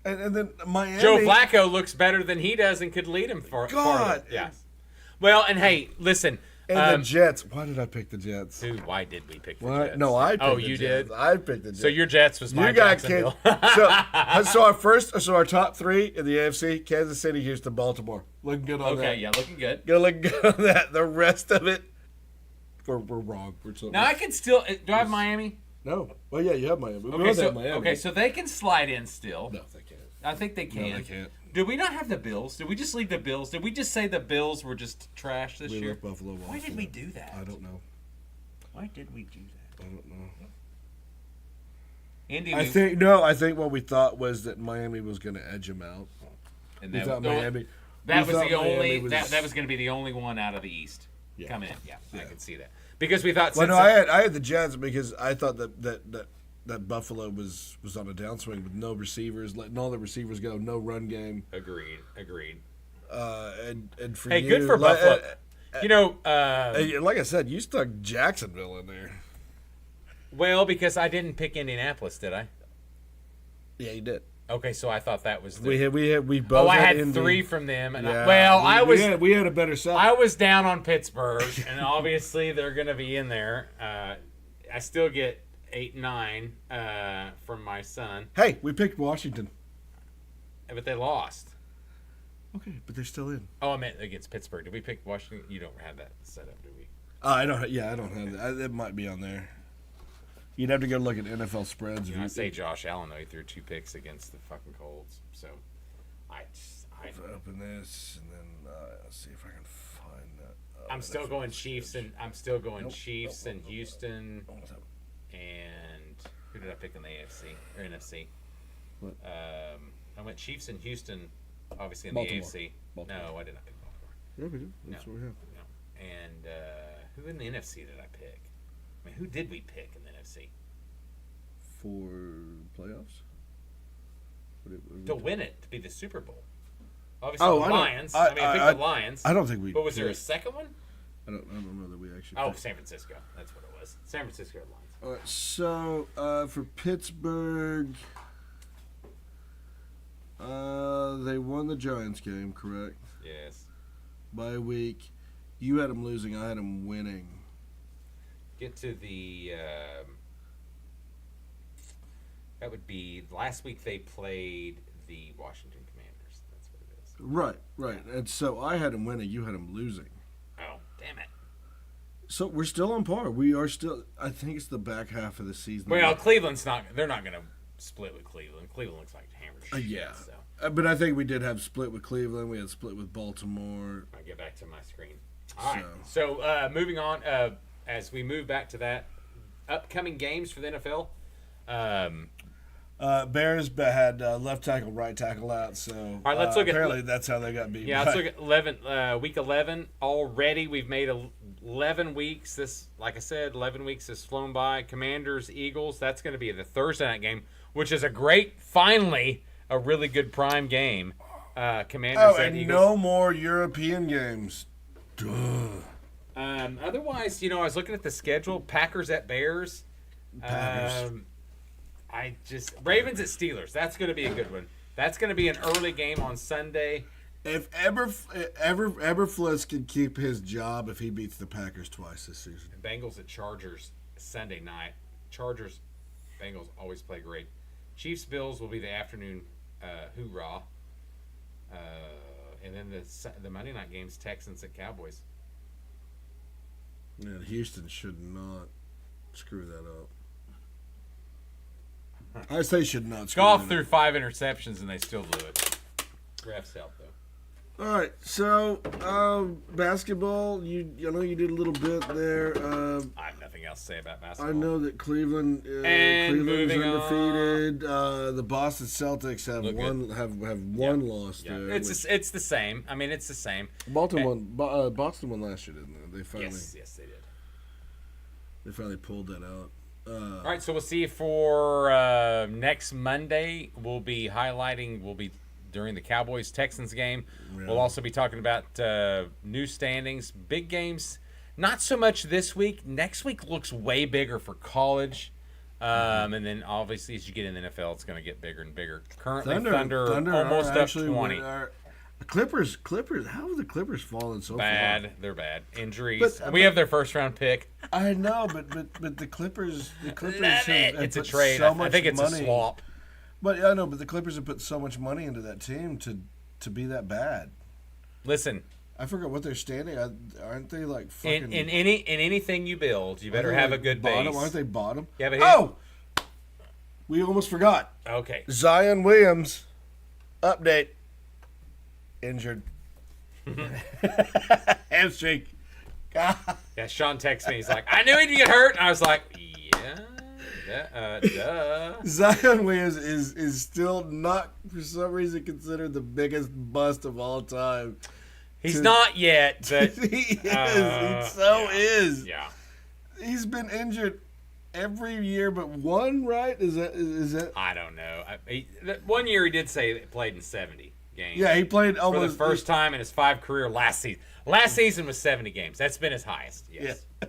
and then Miami. Joe Flacco looks better than he does and could lead him for God. Yeah. Well, and hey, listen. And the Jets. Why did I pick the Jets? Dude, why did we pick the Jets? No, I picked the Jets. Did? I picked the Jets. So your Jets was my Jacksonville. So our top 3 in the AFC: Kansas City, Houston, Baltimore. Looking good on that. Okay, yeah, looking good. Looking good on that. The rest of it, we're wrong. Now I can still. Do I have Miami? No. Well, yeah, you have Miami. Okay, so they can slide in still. No, they can't. I think they can. No, they can't. Did we not have the Bills? Did we just leave the Bills? Did we just say the Bills were just trash this year? We left Buffalo. Why did we do that? I don't know. Why did we do that? I don't know. Indy, I think what we thought was that Miami was going to edge them out. And we thought Miami. That was the only. That was going to be the only one out of the East coming in. Yeah, I could see that because we thought. Well, no, I had the Jets because I thought that Buffalo was on a downswing with no receivers, letting all the receivers go, no run game. Agreed. And for good for Buffalo. Like I said, you stuck Jacksonville in there. Well, because I didn't pick Indianapolis, did I? Yeah, you did. Okay, so I thought that was we both. Oh, I had Indy. 3 from them, and we had a better side. I was down on Pittsburgh, and obviously they're going to be in there. I still get 8 and 9 from my son. Hey, we picked Washington, but they lost. Okay, but they're still in. Oh, I meant against Pittsburgh. Did we pick Washington? You don't have that set up, do we? I don't. Yeah, I don't have that. It might be on there. You'd have to go look at NFL spreads. I say Josh Allen though. He threw 2 picks against the fucking Colts. So I open this and then let's see if I can find that. I'm still going Chiefs and Chiefs and Houston. And who did I pick in the AFC or NFC? What? I went Chiefs and Houston, obviously in Baltimore. the AFC. Baltimore. No, I did not pick Baltimore. Yeah, we do. That's what we have. No. And who in the NFC did I pick? I mean, who did we pick in the NFC? For playoffs? To win it, to be the Super Bowl. Obviously, the Lions. I picked the Lions. I don't think we. But was there a second one? I don't know that we actually. Oh, San Francisco. That's what it was. San Francisco Lions. All right, so for Pittsburgh, they won the Giants game, correct? Yes. By a week. You had them losing. I had them winning. Get to the That would be last week. They played the Washington Commanders. That's what it is. Right. And so I had them winning. You had them losing. Oh, damn it! So we're still on par. We are still. I think it's the back half of the season. Well, Cleveland's not. They're not going to split with Cleveland. Cleveland looks like hammered shit. Yeah. So. But I think we did have split with Cleveland. We had split with Baltimore. I'll get back to my screen. All right. So moving on, as we move back to that, upcoming games for the NFL. Bears had left tackle, right tackle out. So all right, let's look apparently that's how they got beat. Yeah, let's look at week 11. Already, we've made 11 weeks. This, like I said, 11 weeks has flown by. Commanders, Eagles. That's going to be the Thursday night game, which is finally, a really good prime game. Commanders and Eagles. No more European games. Duh. Otherwise, I was looking at the schedule. Packers at Bears. Packers. Ravens at Steelers. That's going to be a good one. That's going to be an early game on Sunday. If Eberflus can keep his job, if he beats the Packers twice this season. Bengals at Chargers Sunday night. Chargers, Bengals always play great. Chiefs Bills will be the afternoon hoorah. And then the Monday night games, Texans at Cowboys. Yeah, Houston should not screw that up. I say should not screw Goff that threw up. 5 interceptions and they still blew it. Refs help though. All right, so basketball. I know you did a little bit there. I have nothing else to say about basketball. I know that Cleveland is undefeated. The Boston Celtics have one loss there. It's the same. I mean, it's the same. Boston won last year, didn't they? Yes, they did. They finally pulled that out. All right, so we'll see you for next Monday. We'll be during the Cowboys-Texans game. Yeah. We'll also be talking about new standings, big games. Not so much this week. Next week looks way bigger for college. And then, obviously, as you get in the NFL, it's going to get bigger and bigger. Currently, Thunder almost up 20. Clippers. How have the Clippers fallen so far? They're bad. Injuries. But, we have their first-round pick. I know, but the Clippers have it's a trade. So much I think it's money. A swap. But I know, but the Clippers have put so much money into that team to be that bad. Listen, I forgot what they're standing. Aren't they like fucking? In anything you build, you better have a good bottom? base. Aren't they bottom? Yeah, we almost forgot. Okay. Zion Williams, update. Injured. Hamstring. Yeah, Sean texted me. He's like, I knew he'd get hurt. And I was like, duh. Zion Williams is still not, for some reason, considered the biggest bust of all time. He's not yet, but he is. He is. Yeah. He's been injured every year but one, right? Is that? I don't know. 1 year he did say he played in 70 games. Yeah, he played almost for the first time in his 5 career last season. Last season was 70 games. That's been his highest. Yes. Yeah.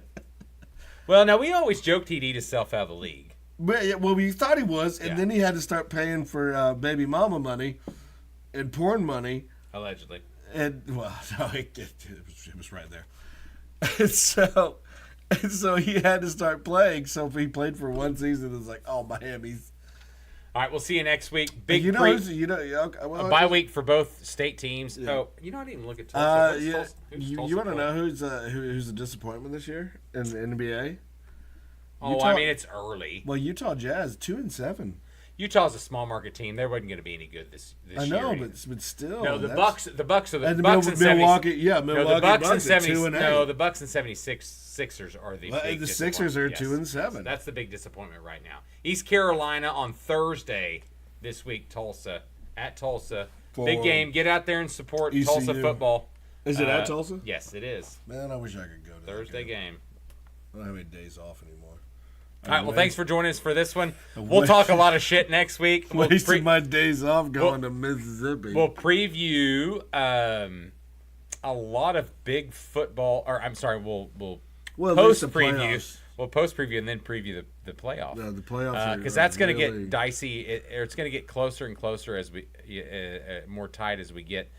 Well, now we always joked he'd eat himself out of the league. But, well, we thought he was, and then he had to start paying for baby mama money and porn money. Allegedly. And, well, no, it was right there. And so he had to start playing. So if he played for one season, it's like, oh, Miami's. All right, we'll see you next week. Bye week for both state teams. Yeah. Oh, I didn't even look at Tulsa. Tulsa? You want to know who's a disappointment this year in the NBA? Oh, Utah, I mean, it's early. Well, Utah Jazz 2-7. Utah's a small market team. They wasn't going to be any good this year. I know, but still. No, the Bucks are the Bucks and Milwaukee. Yeah, Milwaukee. No, the Bucks and 2-8. No, the Bucks and 76ers are the big the Sixers are 2-7. So that's the big disappointment right now. East Carolina on Thursday this week. Tulsa at Tulsa. Big game. Get out there and support ECU. Tulsa football. Is it at Tulsa? Yes, it is. Man, I wish I could go to Thursday that game. I don't have any days off anymore. All right, well, thanks for joining us for this one. We'll talk a lot of shit next week. Wasting my days off going to Mississippi. We'll preview a lot of big football. Or I'm sorry, we'll post preview. We'll post preview and then preview the playoff. No, the playoffs because that's going to get dicey. It's going to get closer and closer as we more tight as we get,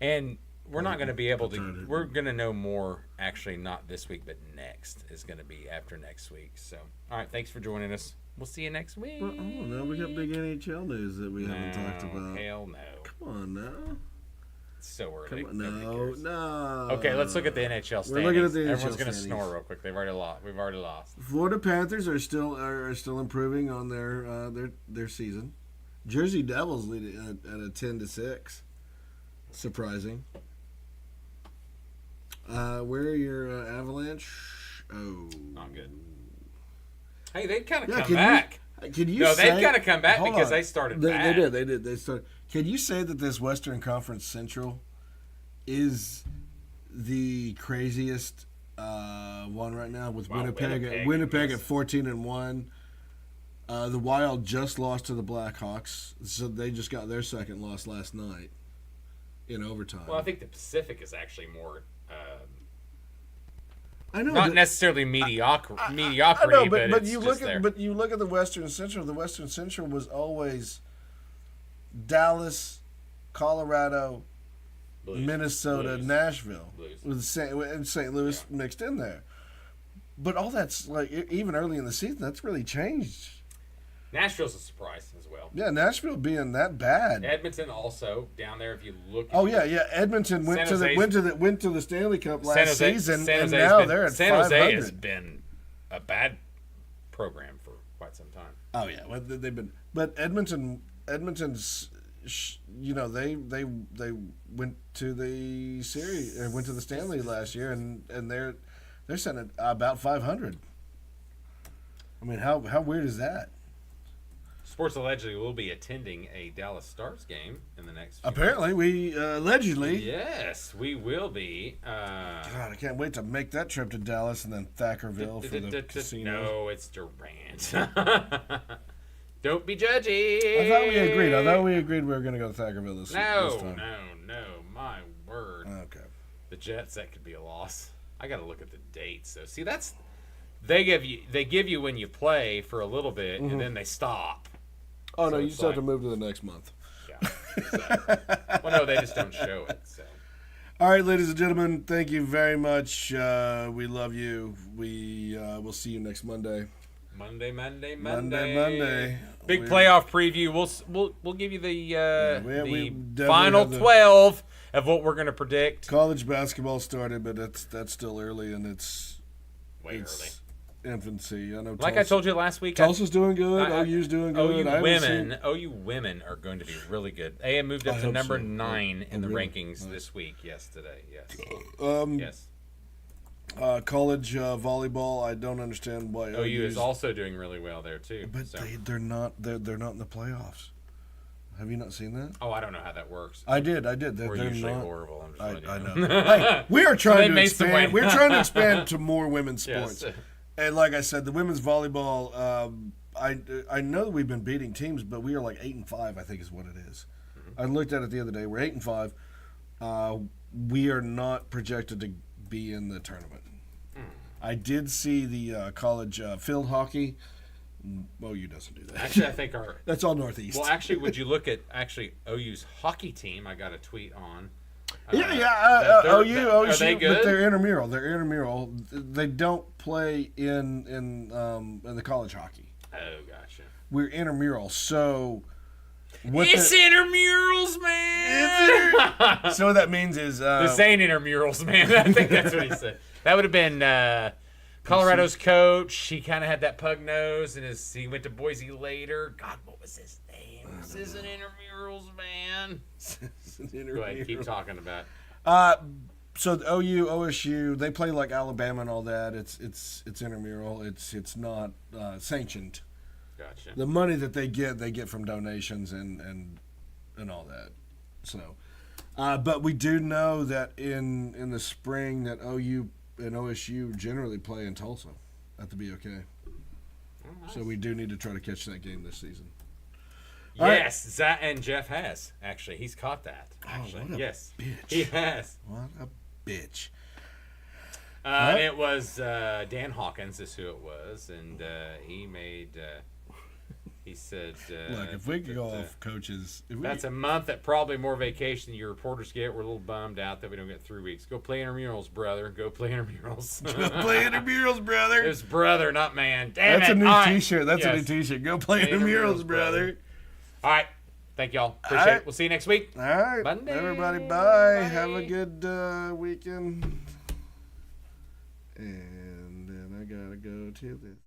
and we're not going to be able to. We're going to know more. Actually, not this week, but next is going to be after next week. So, all right. Thanks for joining us. We'll see you next week. Well, oh, no, we got big NHL news that we haven't talked about. Hell no. Come on now. It's so early. Come on, no. Okay, let's look at the NHL standings. We're looking at the NHL Everyone's going to standings. snore real quick. We've already lost. Florida Panthers are still improving on their season. Jersey Devils lead at a 10-6. Surprising. Where are your Avalanche? Oh, Not good. Hey, they'd kind of come can back. Can you No, say, they've got to come back hold because on. they started They bad. did. They started. Can you say that this Western Conference Central is the craziest one right now with Wow, Winnipeg Winnipeg, at 14-1. The Wild just lost to the Blackhawks, so they just got their second loss last night in overtime. Well, I think the Pacific is actually more I know, not necessarily mediocrity, I know, but but it's you just look there. at you look at the Western Central. The Western Central was always Dallas, Colorado, Blues. Minnesota, Blues. Nashville, Blues. with St. Louis mixed in there. But all that's like even early in the season, that's really changed. Nashville's a surprise as well. Yeah, Nashville being that bad. Edmonton also down there. If you look. Oh yeah. Edmonton went to the Stanley Cup last season, and now they're at 500. San Jose has been a bad program for quite some time. Oh yeah, well, they've been. But Edmonton's, they went to the series, went to the Stanley last year, and they're sitting at about 500. I mean, how weird is that? Sports allegedly will be attending a Dallas Stars game in the next few Apparently, we allegedly. Yes, we will be. God, I can't wait to make that trip to Dallas and then Thackerville for the casino. No, it's Durant. Don't be judgy. I thought we agreed we were going to go to Thackerville this time. No. My word. Okay. The Jets, that could be a loss. I got to look at the dates. So see, they give you when you play for a little bit and then they stop. Oh, So no, you it's just have like- to move to the next month. Yeah. So, well, no, they just don't show it. So. All right, ladies and gentlemen, thank you very much. We love you. We will see you next Monday. Monday. Monday. Big playoff preview. We'll give you the we definitely final have the- 12 of what we're going to predict. College basketball started, but that's still early, and it's Way it's early. infancy. I know. Like I told you last week, Tulsa's doing good. OU's doing good. OU women are going to be really good. They have moved up I to hope number so. 9 in the really? rankings Nice. this week. Yesterday, yes. Yes. Yes. College volleyball. I don't understand why OU is also doing really well there too. But so. they're not in the playoffs. Have you not seen that? Oh, I don't know how that works. I did. We're they're usually not. horrible. I'm just I letting you know. Hey, we are trying to made some expand. weight. We're trying to expand to more women's Yes. sports. And like I said, the women's volleyball. I know that we've been beating teams, but we are like 8-5. I think is what it is. Mm-hmm. I looked at it the other day. We're 8-5. We are not projected to be in the tournament. I did see the college field hockey. OU doesn't do that. Actually, I think our That's all Northeast. well, actually, would you look at OU's hockey team? I got a tweet on. OU, are they good? but they're intramural. They're intramural. They don't play in the college hockey. Oh, gotcha. We're intramural, so It's intramurals, man. so what that means is This ain't intramurals, man. I think that's what he said. That would have been Colorado's coach. He kind of had that pug nose, and he went to Boise later. God, what was his name? This isn't intramurals, man. Go ahead, keep talking about it. So the OU, OSU, they play like Alabama and all that. It's intramural. It's not sanctioned. Gotcha. The money that they get from donations and all that. So, but we do know that in the spring that OU and OSU generally play in Tulsa at the BOK. Oh, nice. So we do need to try to catch that game this season. Yes, Zach and Jeff has actually. He's caught that. Actually, what a yes, bitch. he has. What a bitch. And it was Dan Hawkins is who it was, and he made He said, look, if we could go off coaches. That's a month at probably more vacation than your reporters get. We're a little bummed out that we don't get 3 weeks. Go play intramurals, brother. Go play intramurals. Go play intramurals, brother. It's brother, not man. Damn That's it. a new All T-shirt. That's Yes. a new T-shirt. Go play intramurals, brother. All right. Thank y'all. Appreciate it. We'll see you next week. All right. Monday. Everybody, bye. Have a good weekend. And then I got to go to this.